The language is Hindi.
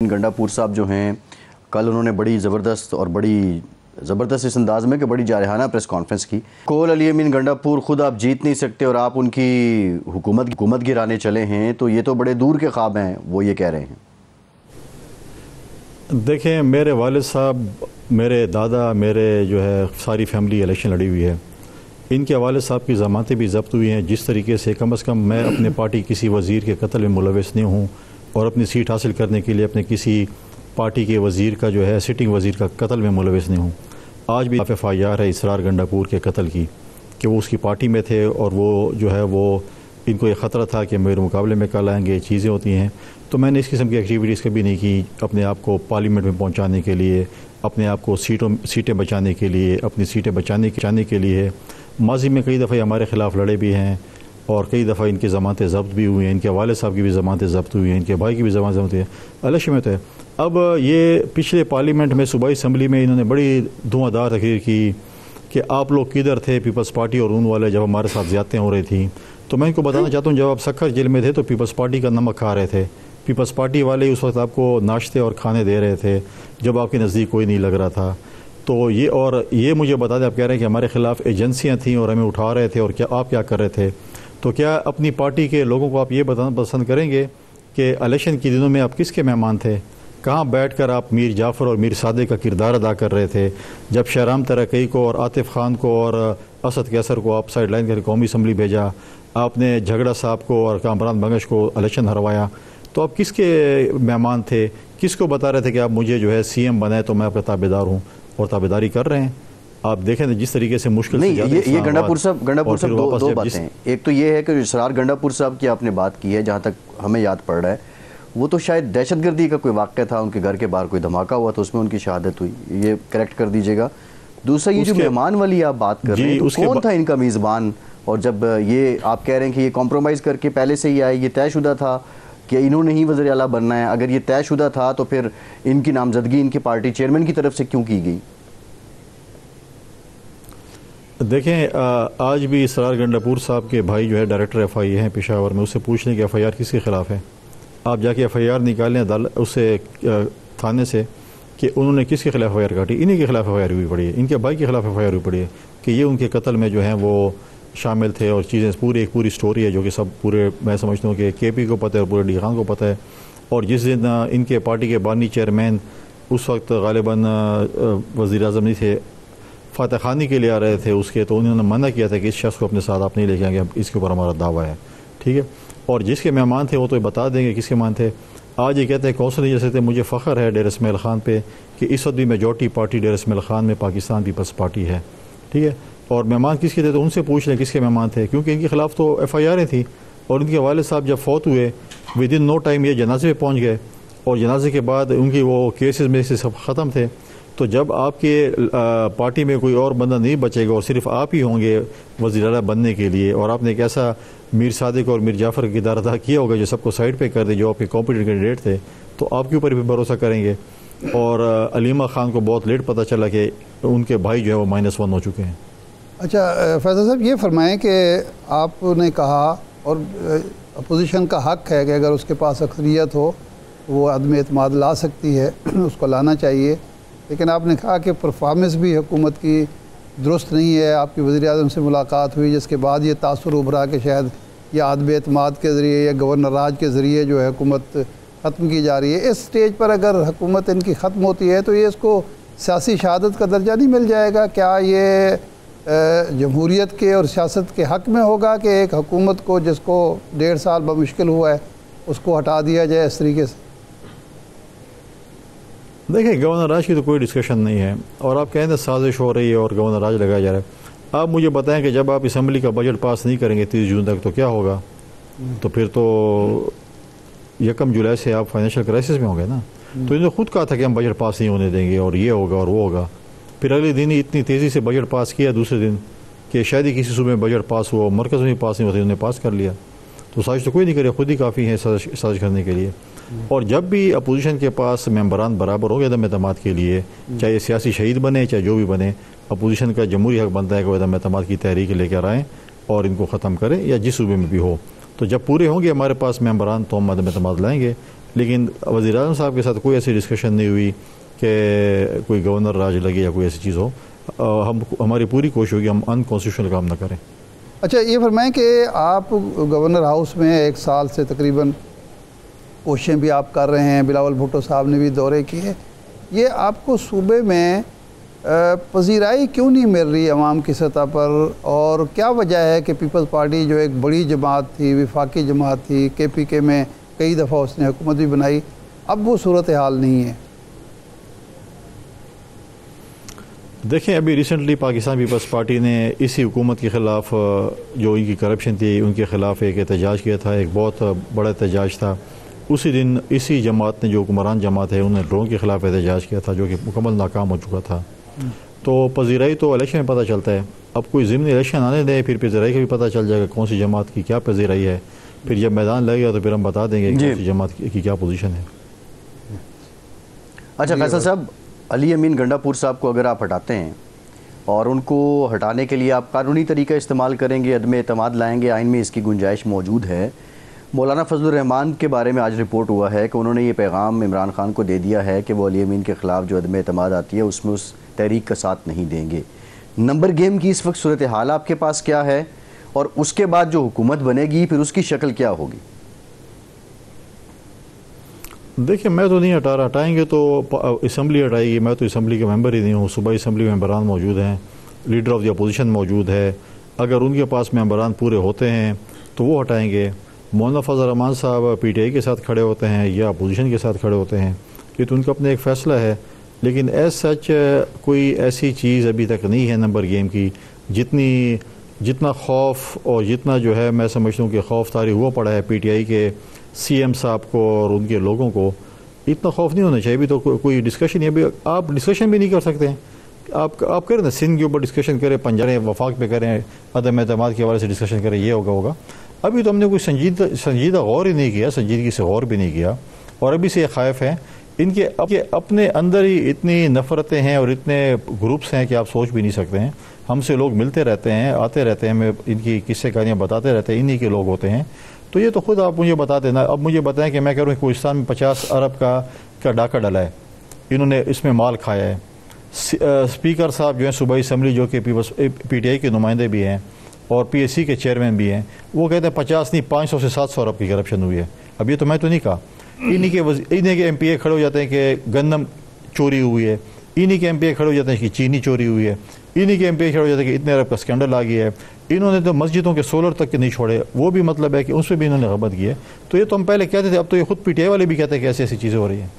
गंडापुर साहब जो हैं, कल उन्होंने बड़ी ज़बरदस्त इस अंदाज में कि बड़ी जारहाना प्रेस कॉन्फ्रेंस की। कोल अली अमीन गंडापुर खुद आप जीत नहीं सकते और आप उनकी हुकूमत गिराने चले हैं, तो ये तो बड़े दूर के ख्वाब हैं, वो ये कह रहे हैं। देखें, मेरे वालिद साहब, मेरे दादा, मेरे जो है सारी फैमिली इलेक्शन लड़ी हुई है। इनके वालिद साहब की ज़मानतें भी ज़ब्त हुई हैं। जिस तरीके से कम से कम मैं अपने पार्टी किसी वज़ीर के कत्ल में मुलविस नहीं हूँ और अपनी सीट हासिल करने के लिए अपने किसी पार्टी के वज़ीर का जो है सिटिंग वज़ीर का कत्ल में मुलविस नहीं हूँ। आज भी FIR है इसरार गंडापुर के कत्ल की कि वो उसकी पार्टी में थे और वो जो है वो इनको ये ख़तरा था कि मेरे मुकाबले में कल आएंगे, चीज़ें होती हैं। तो मैंने इस किस्म की एक्टिविटीज़ कभी नहीं की अपने आप को पार्लियामेंट में पहुँचाने के लिए, अपने आप को सीटें बचाने के लिए, अपनी सीटें बचाने के लिए। माजी में कई दफ़ा हमारे ख़िलाफ़ लड़े भी हैं और कई दफ़ा इनकी ज़मानतें ज़ब्त भी हुई हैं। इनके वालिद साहब की भी ज़मानतें ज़ब्त हुई हैं, इनके भाई की भी ज़मानत ज़ब्त हुई है। इलेक्शन में तो है। अब ये पिछले पार्लियामेंट में सूबाई असम्बली में इन्होंने बड़ी धुआंधार तकरीर की कि आप लोग किधर थे पीपल्स पार्टी और उन वाले जब हमारे साथ ज़्यादतियाँ हो रही थी। तो मैं इनको बताना चाहता हूँ, जब आप सक्खर जेल में थे तो पीपल्स पार्टी का नमक खा रहे थे। पीपल्स पार्टी वाले उस वक्त आपको नाश्ते और खाने दे रहे थे जब आपके नज़दीक कोई नहीं लग रहा था। तो ये मुझे बता दें, आप कह रहे हैं कि हमारे ख़िलाफ़ एजेंसियाँ थीं और हमें उठा रहे थे और आप क्या कर रहे थे। तो क्या अपनी पार्टी के लोगों को आप ये बताना पसंद करेंगे कि इलेक्शन के दिनों में आप किसके मेहमान थे? कहाँ बैठकर आप मीर जाफ़र और मीर सादिक का किरदार अदा कर रहे थे जब शहराम तरक़ई को और आतिफ़ ख़ान को और असद कैसर को आप साइड लाइन करके कौमी असम्बली भेजा, आपने झगड़ा साहब को और कामरान बंगश को इलेक्शन हरवाया। तो आप किसके मेहमान थे? किसको बता रहे थे कि आप मुझे जो है CM बनाए तो मैं आपका ताबेदार हूँ, और ताबेदारी कर रहे हैं। आप देखें जिस तरीके से मुश्किल नहीं, ये गंडापुर साहब दो बातें हैं। एक तो ये है कि इसरार गंडापुर साहब की आपने बात की है, जहाँ तक हमें याद पड़ रहा है वो तो शायद दहशतगर्दी का कोई वाक़या था, उनके घर के बाहर कोई धमाका हुआ तो उसमें उनकी शहादत हुई, ये करेक्ट कर दीजिएगा। दूसरा, ये जो मेहमान वाली आप बात कर रहे हैं, तो कौन था इनका मेज़बान? और जब ये आप कह रहे हैं कि ये कॉम्प्रोमाइज़ करके पहले से ही आए, ये तयशुदा था कि इन्होंने ही वज़ीर आला बनना है? अगर ये तयशुदा था तो फिर इनकी नामजदगी इनकी पार्टी चेयरमैन की तरफ से क्यों की गई? देखें, आज भी इसरार गंडापुर साहब के भाई जो है डायरेक्टर FI हैं पेशावर में, उससे पूछ लें कि FIR किसके ख़िलाफ़ है। आप जाके FIR निकालें उससे थाने से कि उन्होंने किसके खिलाफ FIR काटी। इन्हीं के खिलाफ FIR हुई पड़ी है, इनके भाई के खिलाफ FIR हुई पड़ी है कि ये उनके कत्ल में जो हैं वो शामिल थे और चीज़ें एक पूरी स्टोरी है जो कि सब पूरे मैं समझता हूँ कि KP को पता है और पूरे डी खान को पता है। और जिस दिन इनके पार्टी के बानी चेयरमैन उस वक्त गालिबन वज़ीर आज़म नहीं थे, फातह खानी के लिए आ रहे थे उसके, तो उन्होंने मना किया था कि इस शख्स को अपने साथ आप नहीं लेके आएंगे, इसके ऊपर हमारा दावा है, ठीक है। और जिसके मेहमान थे वो तो बता देंगे किसके मेहमान थे। आज ये कहते हैं कौंसल जैसे थे, मुझे फ़ख्र है डेर इस्माइल ख़ान पे कि इस वक्त भी मेजॉरिटी पार्टी डेर इस्माइल ख़ान में पाकिस्तान पीपल्स पार्टी है, ठीक है। और मेहमान किसके थे तो उनसे पूछ लें किसके मेहमान थे, क्योंकि इनके ख़िलाफ़ तो FIR थी। और इनके वालिद साहब जब फौत हुए विद इन नो टाइम ये जनाजे पे पहुँच गए और जनाजे के बाद उनकी वो केसेस में से सब ख़त्म थे। तो जब आपके पार्टी में कोई और बंदा नहीं बचेगा और सिर्फ आप ही होंगे वज़ीर आला बनने के लिए, और आपने एक ऐसा मीर सादिक और मीर जाफ़र का किरदार अदा किया होगा जो सबको साइड पे कर दे, जो आपके कॉम्पिटेंट कैंडिडेट थे, तो आपके ऊपर भी भरोसा करेंगे। और अलीमा ख़ान को बहुत लेट पता चला कि उनके भाई जो है वो -1 हो चुके हैं। अच्छा फैज़ल साहब, ये फरमाएँ कि आपने कहा और अपोजिशन का हक़ है कि अगर उसके पास अक्सरियत हो वो अदम एतमाद ला सकती है, उसको लाना चाहिए। लेकिन आपने कहा कि परफॉर्मेंस भी हुकूमत की दुरुस्त नहीं है। आपकी वज़ीर आज़म से मुलाकात हुई जिसके बाद ये तासुर उभरा कि शायद ये अदम एतमाद के ज़रिए या गवर्नर राज के ज़रिए जो है हुकूमत ख़त्म की जा रही है। इस स्टेज पर अगर हुकूमत इनकी ख़त्म होती है तो ये इसको सियासी शहादत का दर्जा नहीं मिल जाएगा? क्या ये जमहूरियत के और सियासत के हक़ में होगा कि एक हुकूमत को जिसको 1.5 साल बमुश्किल हुआ है उसको हटा दिया जाए इस तरीके से? देखिए, गवर्नर राज की तो कोई डिस्कशन नहीं है और आप कहें साजिश हो रही है और गवर्नर राज लगाया जा रहा है। आप मुझे बताएं कि जब आप असम्बली का बजट पास नहीं करेंगे 30 जून तक तो क्या होगा? तो फिर तो 1 जुलाई से आप फाइनेंशियल क्राइसिस में होंगे ना। तो इन्होंने खुद कहा था कि हम बजट पास नहीं होने देंगे और ये होगा और वो होगा। फिर अगले दिन ही इतनी तेज़ी से बजट पास किया, दूसरे दिन कि शायद ही किसी सूबे में बजट पास हुआ, मरकज़ में पास नहीं होता, इन्होंने पास कर लिया। तो साजिश तो कोई नहीं करे, खुद ही काफ़ी है साजिश करने के लिए। और जब भी अपोजिशन के पास मेंबरान बराबर हो गए अदम एतमाद के लिए, चाहे सियासी शहीद बने चाहे जो भी बने, अपोजिशन का जमहूरी हक़ बनता है कि वह अदम एतमाद की तहरीक लेकर आएँ और इनको ख़त्म करें या जिस सूबे में भी हो। तो जब पूरे होंगे हमारे पास मेंबरान तो हम अदम एतमाद लाएँगे। लेकिन वज़ीर आज़म साहब के साथ कोई ऐसी डिस्कशन नहीं हुई कि कोई गवर्नर राज लगे या कोई ऐसी चीज़ हो। हमारी पूरी कोशिश होगी हम अनकॉन्स्टिट्यूशनल काम ना करें। अच्छा, ये फरमाएं कि आप गवर्नर हाउस में 1 साल से तकरीबन कोशिशें भी आप कर रहे हैं, बिलावल भुट्टो साहब ने भी दौरे किए, ये आपको सूबे में पजीराई क्यों नहीं मिल रही अवाम की सतह पर, और क्या वजह है कि पीपल्स पार्टी जो एक बड़ी जमात थी, विफाकी जमात थी, KPK में कई दफ़ा उसने हुकूमत भी बनाई, अब वो सूरत हाल नहीं है? देखें, अभी रिसेंटली पाकिस्तान पीपल्स पार्टी ने इसी हुकूमत के ख़िलाफ़ जो इनकी करप्शन थी उनके ख़िलाफ़ एक एहतजाज किया था, एक बहुत बड़ा एहतजाज था। उसी दिन इसी जमात ने, जो हुक्मरान जमात है, उन्होंने ड्रोन के ख़िलाफ़ एहतजाज किया था जो कि मुकम्मल नाकाम हो चुका था। तो पजीराई तो इलेक्शन में पता चलता है, अब कोई ज़िम्नी इलेक्शन आने दें, फिर पजीराई का भी पता चल जाएगा कौन सी जमात की क्या पजीराई है। फिर जब मैदान लगेगा तो फिर हम बता देंगे कौन सी जमात की क्या पोजीशन है। अच्छा फैसल साहब, अली अमीन गंडापुर साहब को अगर आप हटाते हैं और उनको हटाने के लिए आप कानूनी तरीका इस्तेमाल करेंगे, अदम एतमाद लाएंगे, आइन में इसकी गुंजाइश मौजूद है। मौलाना फजलुर रहमान के बारे में आज रिपोर्ट हुआ है कि उन्होंने ये पैगाम इमरान खान को दे दिया है कि वो अली अमीन के ख़िलाफ़ जो अदम एतमाद आती है उसमें उस तहरीक का साथ नहीं देंगे। नंबर गेम की इस वक्त सूरत हाल आपके पास क्या है, और उसके बाद जो हुकूमत बनेगी फिर उसकी शक्ल क्या होगी? देखिए, मैं तो नहीं हटा रहा, हटाएंगे तो असम्बली हटाएगी। मैं तो असम्बली का मेंबर ही नहीं हूँ। सूबाई असम्बली मेंबरान मौजूद हैं, लीडर ऑफ द अपोजिशन मौजूद है। अगर उनके पास मेंबरान पूरे होते हैं तो वो हटाएंगे। मौलाना फजल रहमान साहब PTI के साथ खड़े होते हैं या अपोजिशन के साथ खड़े होते हैं, ये तो उनका अपना एक फ़ैसला है। लेकिन एज सच कोई ऐसी चीज़ अभी तक नहीं है नंबर गेम की, जितना खौफ और जितना जो है मैं समझता हूँ कि खौफ तारी हुआ पड़ा है PTI के CM साहब को और उनके लोगों को, इतना खौफ नहीं होना चाहिए। अभी तो कोई डिस्कशन नहीं, अभी आप डिस्कशन भी नहीं कर सकते हैं। आप करें ना, सिंध के ऊपर डिस्कशन करें, पंजाब वफाक पे करें, अदम एतमाद के हवाले से डिस्कशन करें, ये होगा। अभी तो हमने कोई संजीदा गौर ही नहीं किया, संजीदगी से गौर भी नहीं किया, और अभी से ये ख़ाइफ हैं। इनके अपने अंदर ही इतनी नफ़रतें हैं और इतने ग्रुप्स हैं कि आप सोच भी नहीं सकते हैं। हमसे लोग मिलते रहते हैं, आते रहते हैं, हमें इनकी किस्से कहानियाँ बताते रहते हैं, इन्हीं के लोग होते हैं। तो ये तो खुद आप मुझे बता देना। अब मुझे बताएं कि मैं कह रहा हूँ कोहिस्तान में 50 अरब का डाका डला है, इन्होंने इसमें माल खाया है। स्पीकर साहब जो हैं सूबाई असम्बली, जो कि PTI के नुमाइंदे भी हैं और PSC के चेयरमैन भी हैं, वो कहते हैं 50 नहीं 500 से 700 अरब की करप्शन हुई है। अब ये तो मैं तो नहीं कहा, इन्हीं के MPA खड़े हो जाते हैं कि गंदम चोरी हुई है, इन्हीं के MPA खड़े हो जाते हैं कि चीनी चोरी हुई है, इन्हीं के MPA खड़े हो जाते हैं कि इतने अरब का स्कैंडल आ गया है। इन्होंने तो मस्जिदों के सोलर तक के नहीं छोड़े, वो भी मतलब है कि उस पर भी इन्होंने गबत की है। तो ये तो हम पहले कहते थे, अब तो ये खुद PTI वाले भी कहते हैं कि ऐसी ऐसी चीज़ें हो रही हैं।